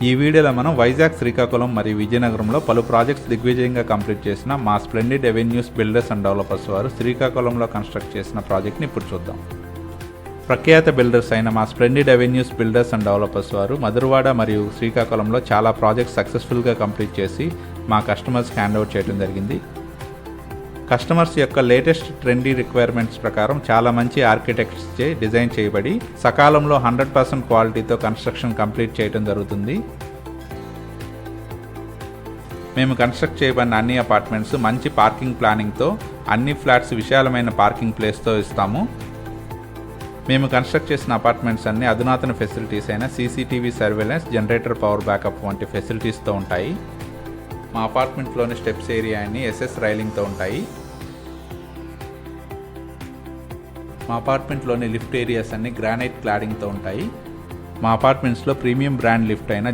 ఈ వీడియోలో మనం వైజాగ్, శ్రీకాకుళం మరియు విజయనగరంలో పలు ప్రాజెక్ట్స్ దిగ్విజయంగా కంప్లీట్ చేసిన మా splendid avenues builders and developers వారు శ్రీకాకుళంలో కన్స్ట్రక్ట్ చేసిన ప్రాజెక్ట్ని ఇప్పుడు చూద్దాం. ప్రఖ్యాత బిల్డర్స్ అయిన మా splendid avenues builders and developers వారు మధురవాడ మరియు శ్రీకాకుళంలో చాలా ప్రాజెక్ట్స్ సక్సెస్ఫుల్గా కంప్లీట్ చేసి మా కస్టమర్స్కి హ్యాండ్ ఓవర్ చేయడం జరిగింది. కస్టమర్స్ యొక్క లేటెస్ట్ ట్రెండీ రిక్వైర్మెంట్స్ ప్రకారం చాలా మంచి ఆర్కిటెక్ట్స్చే డిజైన్ చేయబడి సకాలంలో 100% క్వాలిటీతో కన్స్ట్రక్షన్ కంప్లీట్ చేయడం జరుగుతుంది. మేము కన్స్ట్రక్ట్ చేయబడిన అన్ని అపార్ట్మెంట్స్ మంచి పార్కింగ్ ప్లానింగ్తో, అన్ని ఫ్లాట్స్ విశాలమైన పార్కింగ్ ప్లేస్తో ఇస్తాము. మేము కన్స్ట్రక్ట్ చేసిన అపార్ట్మెంట్స్ అన్ని అధునాతన ఫెసిలిటీస్ అయిన CCTV surveillance, generator power backup వంటి ఫెసిలిటీస్తో ఉంటాయి. మా అపార్ట్మెంట్లోని స్టెప్స్ ఏరియా అన్ని ఎస్ఎస్ రైలింగ్తో ఉంటాయి. మా అపార్ట్మెంట్లోని లిఫ్ట్ ఏరియాస్ అన్ని గ్రానైట్ క్లాడింగ్తో ఉంటాయి. మా అపార్ట్మెంట్స్లో ప్రీమియం బ్రాండ్ లిఫ్ట్ అయిన